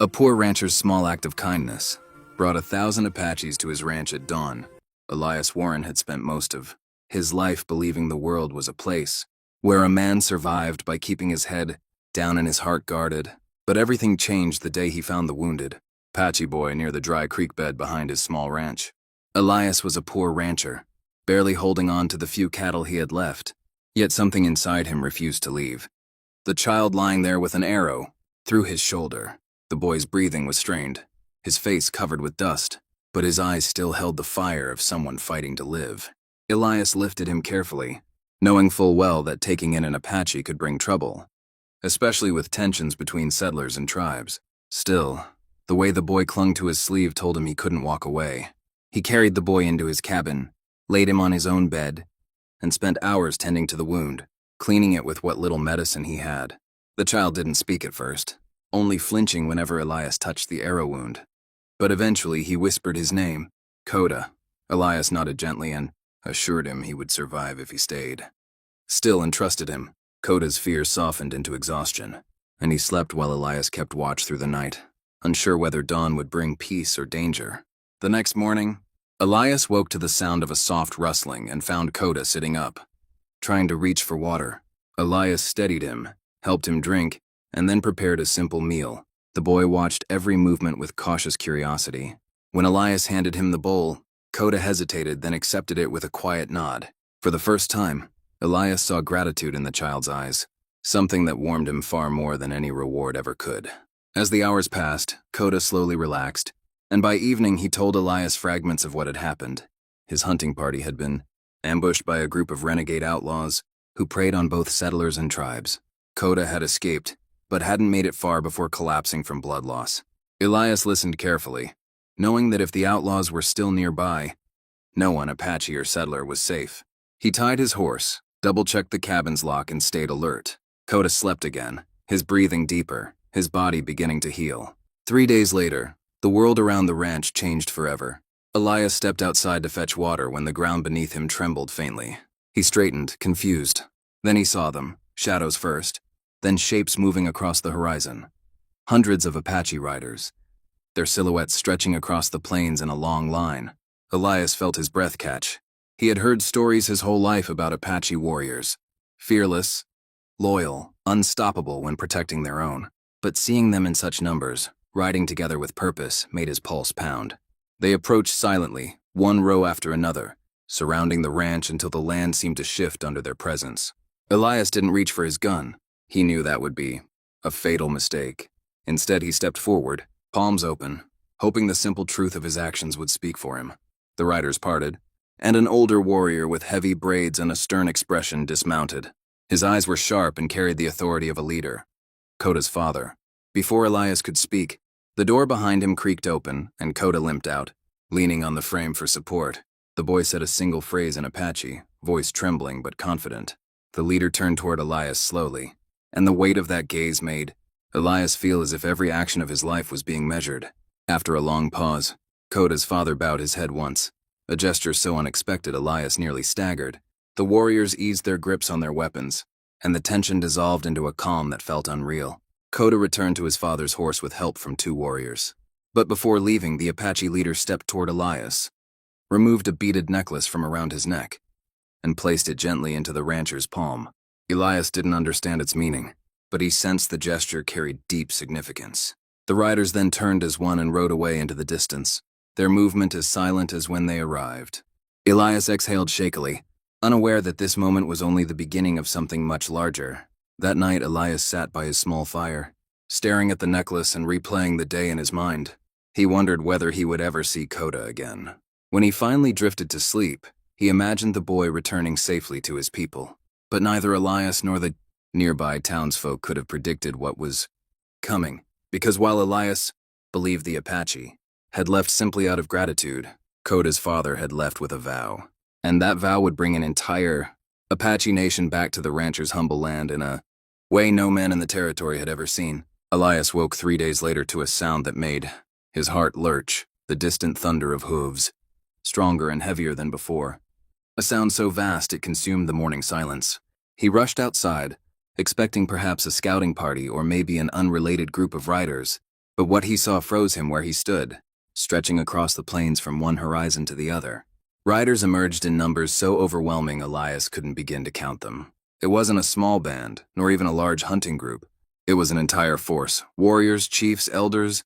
A poor rancher's small act of kindness brought 1,000 Apaches to his ranch at dawn. Elias Warren had spent most of his life believing the world was a place where a man survived by keeping his head down and his heart guarded. But everything changed the day he found the wounded Apache boy near the dry creek bed behind his small ranch. Elias was a poor rancher, barely holding on to the few cattle he had left, yet something inside him refused to leave. The child lying there with an arrow through his shoulder. The boy's breathing was strained, his face covered with dust, but his eyes still held the fire of someone fighting to live. Elias lifted him carefully, knowing full well that taking in an Apache could bring trouble, especially with tensions between settlers and tribes. Still, the way the boy clung to his sleeve told him he couldn't walk away. He carried the boy into his cabin, laid him on his own bed, and spent hours tending to the wound, cleaning it with what little medicine he had. The child didn't speak at first, only flinching whenever Elias touched the arrow wound. But eventually he whispered his name, Coda. Elias nodded gently and assured him he would survive if he stayed. Still entrusted him, Coda's fear softened into exhaustion, and he slept while Elias kept watch through the night, unsure whether dawn would bring peace or danger. The next morning, Elias woke to the sound of a soft rustling and found Coda sitting up, trying to reach for water. Elias steadied him, helped him drink, and then prepared a simple meal. The boy watched every movement with cautious curiosity. When Elias handed him the bowl, Coda hesitated, then accepted it with a quiet nod. For the first time, Elias saw gratitude in the child's eyes, something that warmed him far more than any reward ever could. As the hours passed, Coda slowly relaxed, and by evening he told Elias fragments of what had happened. His hunting party had been ambushed by a group of renegade outlaws who preyed on both settlers and tribes. Coda had escaped, but hadn't made it far before collapsing from blood loss. Elias listened carefully, knowing that if the outlaws were still nearby, no one, Apache or settler, was safe. He tied his horse, double-checked the cabin's lock, and stayed alert. Coda slept again, his breathing deeper, his body beginning to heal. 3 days later, the world around the ranch changed forever. Elias stepped outside to fetch water when the ground beneath him trembled faintly. He straightened, confused. Then he saw them, shadows first, then shapes moving across the horizon. Hundreds of Apache riders, their silhouettes stretching across the plains in a long line. Elias felt his breath catch. He had heard stories his whole life about Apache warriors, fearless, loyal, unstoppable when protecting their own. But seeing them in such numbers, riding together with purpose, made his pulse pound. They approached silently, one row after another, surrounding the ranch until the land seemed to shift under their presence. Elias didn't reach for his gun. He knew that would be a fatal mistake. Instead, he stepped forward, palms open, hoping the simple truth of his actions would speak for him. The riders parted, and an older warrior with heavy braids and a stern expression dismounted. His eyes were sharp and carried the authority of a leader, Coda's father. Before Elias could speak, the door behind him creaked open, and Coda limped out, leaning on the frame for support. The boy said a single phrase in Apache, voice trembling but confident. The leader turned toward Elias slowly, and the weight of that gaze made Elias feel as if every action of his life was being measured. After a long pause, Coda's father bowed his head once, a gesture so unexpected Elias nearly staggered. The warriors eased their grips on their weapons, and the tension dissolved into a calm that felt unreal. Coda returned to his father's horse with help from 2 warriors. But before leaving, the Apache leader stepped toward Elias, removed a beaded necklace from around his neck, and placed it gently into the rancher's palm. Elias didn't understand its meaning, but he sensed the gesture carried deep significance. The riders then turned as one and rode away into the distance, their movement as silent as when they arrived. Elias exhaled shakily, unaware that this moment was only the beginning of something much larger. That night, Elias sat by his small fire, staring at the necklace and replaying the day in his mind. He wondered whether he would ever see Coda again. When he finally drifted to sleep, he imagined the boy returning safely to his people. But neither Elias nor the nearby townsfolk could have predicted what was coming, because while Elias believed the Apache had left simply out of gratitude, Coda's father had left with a vow. And that vow would bring an entire Apache nation back to the rancher's humble land in a way no man in the territory had ever seen. Elias woke 3 days later to a sound that made his heart lurch, the distant thunder of hooves, stronger and heavier than before. A sound so vast it consumed the morning silence. He rushed outside, expecting perhaps a scouting party or maybe an unrelated group of riders, But what he saw froze him where he stood, stretching across the plains from one horizon to the other. Riders emerged in numbers so overwhelming Elias couldn't begin to count them. It wasn't a small band, nor even a large hunting group. It was an entire force, warriors, chiefs, elders,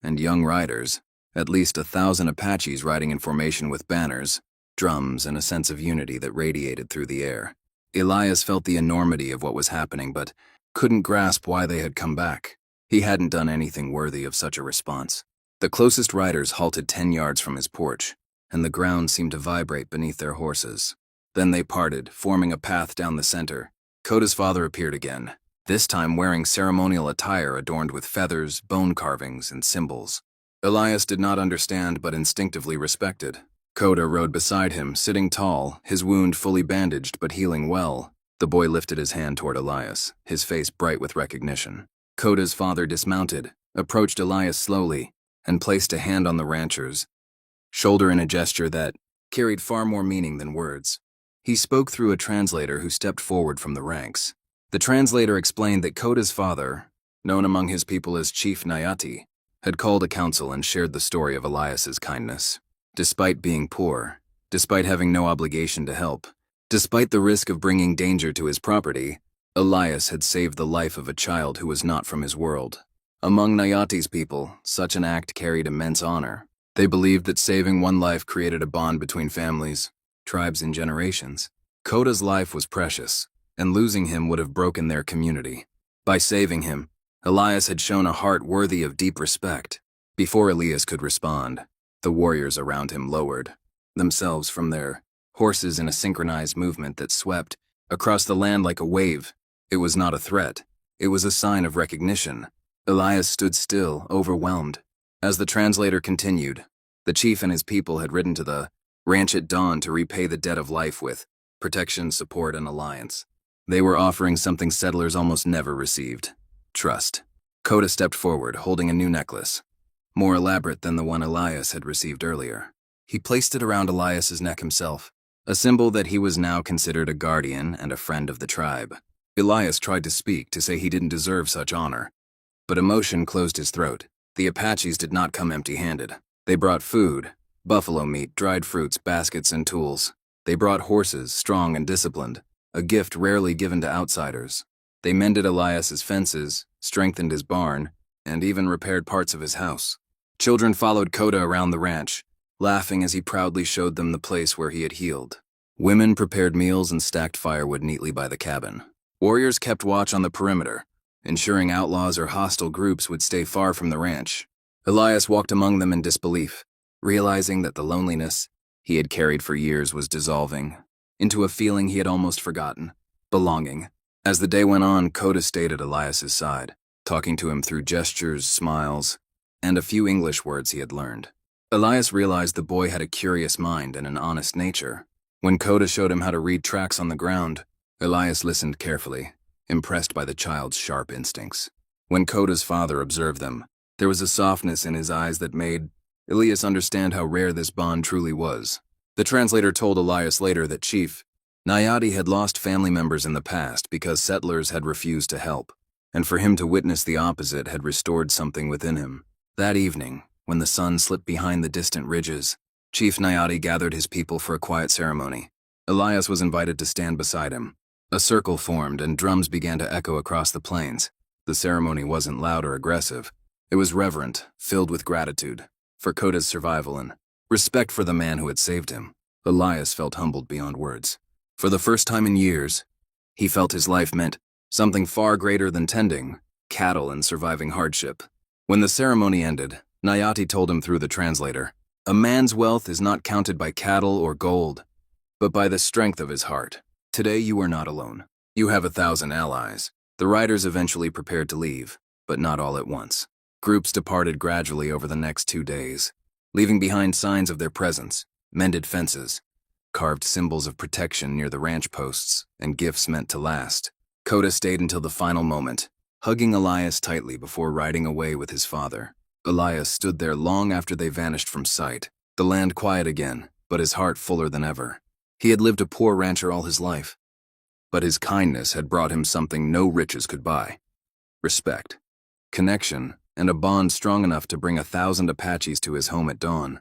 and young riders. At least 1,000 Apaches riding in formation with banners, drums, and a sense of unity that radiated through the air. Elias felt the enormity of what was happening, but couldn't grasp why they had come back. He hadn't done anything worthy of such a response. The closest riders halted 10 yards from his porch, and the ground seemed to vibrate beneath their horses. Then they parted, forming a path down the center. Koda's father appeared again, this time wearing ceremonial attire adorned with feathers, bone carvings, and symbols. Elias did not understand but instinctively respected. Koda rode beside him, sitting tall, his wound fully bandaged but healing well. The boy lifted his hand toward Elias, his face bright with recognition. Koda's father dismounted, approached Elias slowly, and placed a hand on the rancher's shoulder in a gesture that carried far more meaning than words. He spoke through a translator who stepped forward from the ranks. The translator explained that Koda's father, known among his people as Chief Nayati, had called a council and shared the story of Elias's kindness. Despite being poor, despite having no obligation to help, despite the risk of bringing danger to his property, Elias had saved the life of a child who was not from his world. Among Nayati's people, such an act carried immense honor. They believed that saving one life created a bond between families, tribes, and generations. Koda's life was precious, and losing him would have broken their community. By saving him, Elias had shown a heart worthy of deep respect. Before Elias could respond, the warriors around him lowered themselves from their horses in a synchronized movement that swept across the land like a wave. It was not a threat. It was a sign of recognition. Elias stood still, overwhelmed. As the translator continued, the chief and his people had ridden to the ranch at dawn to repay the debt of life with protection, support, and alliance. They were offering something settlers almost never received: trust. Koda stepped forward, holding a new necklace, more elaborate than the one Elias had received earlier. He placed it around Elias's neck himself, a symbol that he was now considered a guardian and a friend of the tribe. Elias tried to speak, to say he didn't deserve such honor, but emotion closed his throat. The Apaches did not come empty-handed. They brought food, buffalo meat, dried fruits, baskets, and tools. They brought horses, strong and disciplined, a gift rarely given to outsiders. They mended Elias's fences, strengthened his barn, and even repaired parts of his house. Children followed Koda around the ranch, laughing as he proudly showed them the place where he had healed. Women prepared meals and stacked firewood neatly by the cabin. Warriors kept watch on the perimeter, ensuring outlaws or hostile groups would stay far from the ranch. Elias walked among them in disbelief, realizing that the loneliness he had carried for years was dissolving into a feeling he had almost forgotten: belonging. As the day went on, Koda stayed at Elias's side, talking to him through gestures, smiles, and a few English words he had learned. Elias realized the boy had a curious mind and an honest nature. When Koda showed him how to read tracks on the ground, Elias listened carefully, impressed by the child's sharp instincts. When Koda's father observed them, there was a softness in his eyes that made Elias understand how rare this bond truly was. The translator told Elias later that Chief Nayati had lost family members in the past because settlers had refused to help, and for him to witness the opposite had restored something within him. That evening, when the sun slipped behind the distant ridges, Chief Nayati gathered his people for a quiet ceremony. Elias was invited to stand beside him. A circle formed and drums began to echo across the plains. The ceremony wasn't loud or aggressive. It was reverent, filled with gratitude for Koda's survival and respect for the man who had saved him. Elias felt humbled beyond words. For the first time in years, he felt his life meant something far greater than tending cattle and surviving hardship. When the ceremony ended, Nayati told him through the translator, "A man's wealth is not counted by cattle or gold, but by the strength of his heart. Today you are not alone. You have 1,000 allies." The riders eventually prepared to leave, but not all at once. Groups departed gradually over the next 2 days, leaving behind signs of their presence: mended fences, carved symbols of protection near the ranch posts, and gifts meant to last. Koda stayed until the final moment, hugging Elias tightly before riding away with his father. Elias stood there long after they vanished from sight, the land quiet again, but his heart fuller than ever. He had lived a poor rancher all his life, but his kindness had brought him something no riches could buy: respect, connection, and a bond strong enough to bring 1,000 Apaches to his home at dawn.